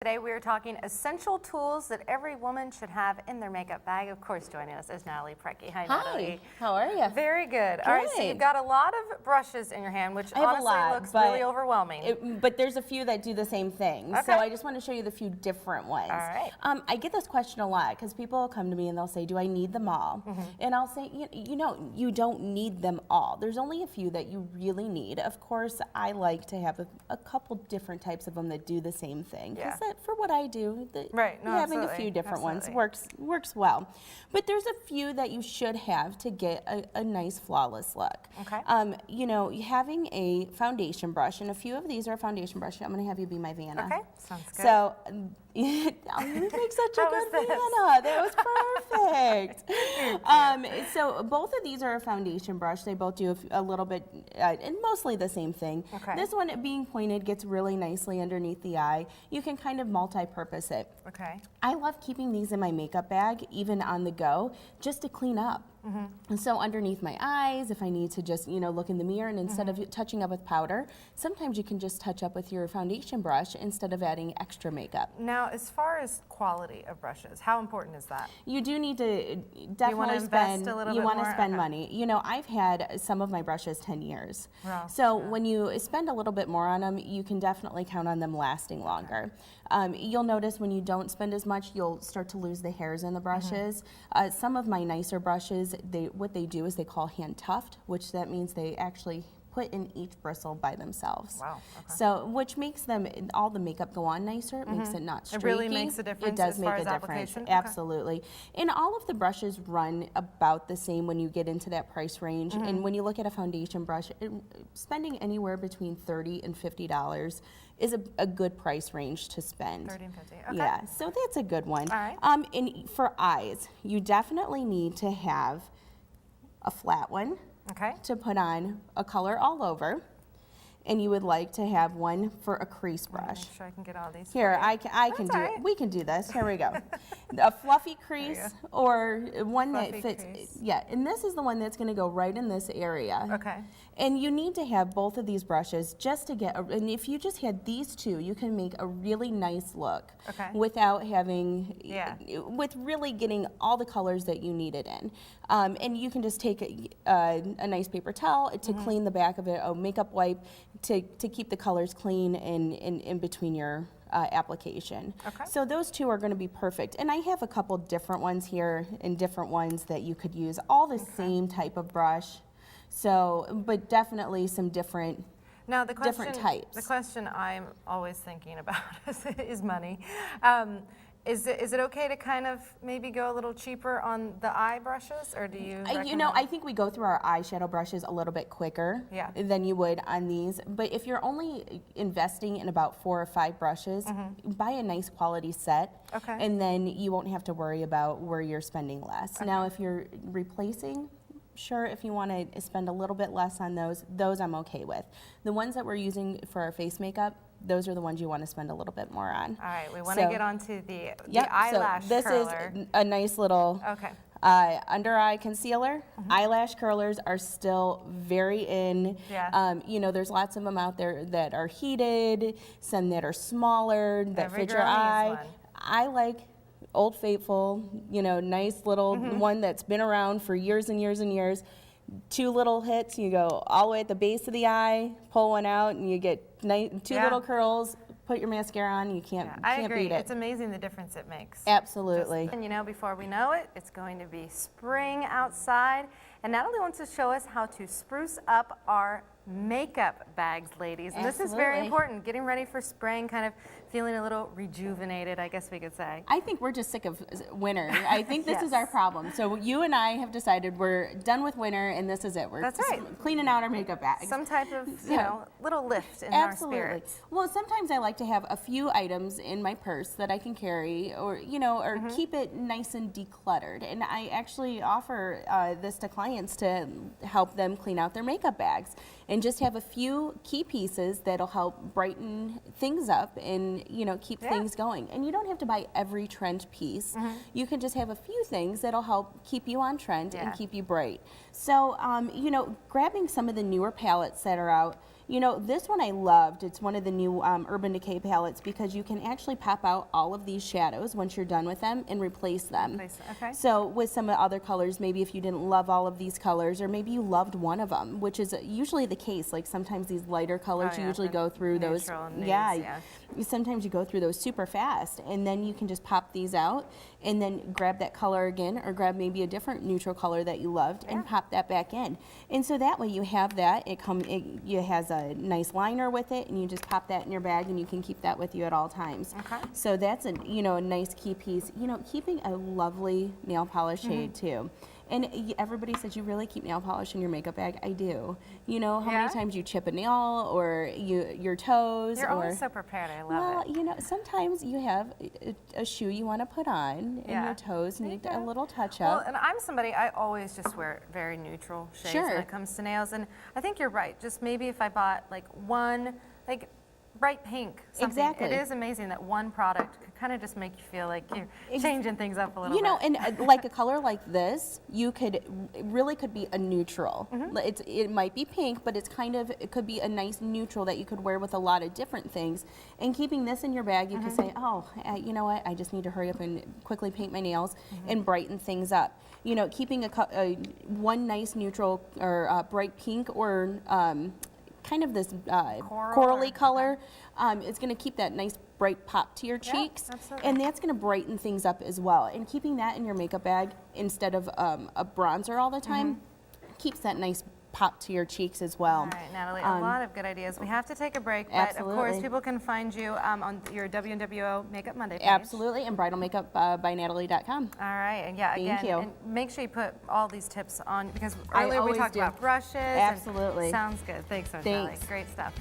Today we are talking essential tools that every woman should have in their makeup bag. Of course, joining us is Natalie Pohorecki. Hi, Natalie. How are you? Very good. All right, so you've got a lot of brushes in your hand, which honestly looks really overwhelming. But there's a few that do the same thing. Okay. So I just want to show you the few different ones. All right. I get this question a lot because people come to me and they'll say, do I need them all? And I'll say, you don't need them all. There's only a few that you really need. Of course, I like to have a couple different types of them that do the same thing. Because for what I do, having a few different ones works well. But there's a few that you should have to get a nice flawless look. Okay. Having a foundation brush, and a few of these are foundation brushes. I'm going to have you be my Vanna. Okay, sounds good. So, you make such a good Vanna. That was perfect. So both of these are a foundation brush. They both do a little bit, and mostly the same thing. Okay. This one, being pointed, gets really nicely underneath the eye. You can kind of multi-purpose it. Okay. I love keeping these in my makeup bag, even on the go, just to clean up. And so underneath my eyes, if I need to just, look in the mirror, and instead of touching up with powder, sometimes you can just touch up with your foundation brush instead of adding extra makeup. Now, as far as quality of brushes, how important is that? You do need to definitely spend, you want to spend money. I've had some of my brushes 10 years. Wow. So when you spend a little bit more on them, you can definitely count on them lasting longer. You'll notice when you don't spend as much, you'll start to lose the hairs in the brushes. Some of my nicer brushes, what they do is they call hand tuft, which that means they actually put in each bristle by themselves. Wow. Okay. So, which makes them, all the makeup go on nicer. It makes it not streaky. It really makes a difference. It does as make far a as difference. application? Absolutely. And all of the brushes run about the same when you get into that price range. And when you look at a foundation brush, spending anywhere between $30 and $50 is a good price range to spend. 30 and 50. Okay. Yeah, so that's a good one. All right. And for eyes, you definitely need to have a flat one to put on a color all over. And you would like to have one for a crease brush. Make sure I can get all these. Here, I can do it. We can do this. Here we go. A fluffy crease or one that fits. Yeah, and this is the one that's going to go right in this area. Okay. And you need to have both of these brushes just to get, and if you just had these two, you can make a really nice look without having, with really getting all the colors that you need it in. And you can just take a nice paper towel to clean the back of it, a makeup wipe to keep the colors clean in between your application. Okay. So those two are going to be perfect. And I have a couple different ones here and different ones that you could use, all the same type of brush. So, but definitely some different different types. The question I'm always thinking about is money. Is it okay to kind of maybe go a little cheaper on the eye brushes, or do you recommend? I think we go through our eyeshadow brushes a little bit quicker than you would on these. But if you're only investing in about 4 or 5 brushes, buy a nice quality set, and then you won't have to worry about where you're spending less. Now, if you're replacing, sure, if you want to spend a little bit less on those I'm okay with. The ones that we're using for our face makeup, those are the ones you want to spend a little bit more on. All right, we want to get onto the eyelash so this curler. Is a nice little under eye concealer. Eyelash curlers are still very in. Yeah. There's lots of them out there that are heated, some that are smaller, that fit your eye. I like Old Faithful, nice little one that's been around for years and years and years. 2 little hits, you go all the way at the base of the eye, pull one out, and you get 2 little curls. Put your mascara on, you can't beat it. It's amazing the difference it makes. Absolutely. And before we know it, it's going to be spring outside. And Natalie wants to show us how to spruce up our makeup bags, ladies. And this is very important, getting ready for spring, kind of feeling a little rejuvenated, I guess we could say. I think we're just sick of winter. I think this is our problem. So you and I have decided we're done with winter, and this is it. We're cleaning out our makeup bags. Some type of, little lift in our spirits. Well, sometimes I like to have a few items in my purse that I can carry, or keep it nice and decluttered. And I actually offer this to clients to help them clean out their makeup bags, and just have a few key pieces that'll help brighten things up and keep things going. And you don't have to buy every trend piece. You can just have a few things that'll help keep you on trend and keep you bright. So grabbing some of the newer palettes that are out, You know, this one I loved. It's one of the new Urban Decay palettes because you can actually pop out all of these shadows once you're done with them and replace them. Okay. So with some of the other colors, maybe if you didn't love all of these colors, or maybe you loved one of them, which is usually the case. Like sometimes these lighter colors, you usually go through those. Sometimes you go through those super fast, and then you can just pop these out and then grab that color again, or grab maybe a different neutral color that you loved and pop that back in. And so that way you have that. It has a nice liner with it, and you just pop that in your bag, and you can keep that with you at all times. Okay. So that's a nice key piece. Keeping a lovely nail polish shade too. And everybody says you really keep nail polish in your makeup bag. I do. You know how many times you chip a nail or your toes. You're always so prepared. I love it. Well, sometimes you have a shoe you want to put on, and your toes need a little touch up. Well, and I'm somebody, I always just wear very neutral shades when it comes to nails. And I think you're right. Just maybe if I bought like one, like bright pink, something. Exactly. It is amazing that one product could kind of just make you feel like you're changing things up a little bit. And like a color like this, it really could be a neutral. It might be pink, but it could be a nice neutral that you could wear with a lot of different things. And keeping this in your bag, you can say, oh, you know what, I just need to hurry up and quickly paint my nails and brighten things up. Keeping one nice neutral or bright pink or kind of this corally color, it's going to keep that nice bright pop to your cheeks, and that's going to brighten things up as well. And keeping that in your makeup bag instead of a bronzer all the time keeps that nice pop to your cheeks as well. All right, Natalie, a lot of good ideas. We have to take a break, but of course people can find you on your WNWO Makeup Monday page. Absolutely, and bridalmakeup.natalie.com. All right, and again, and make sure you put all these tips on, because I earlier we always talked do. about brushes. Absolutely. Sounds good. Thanks so much, Natalie. Great stuff.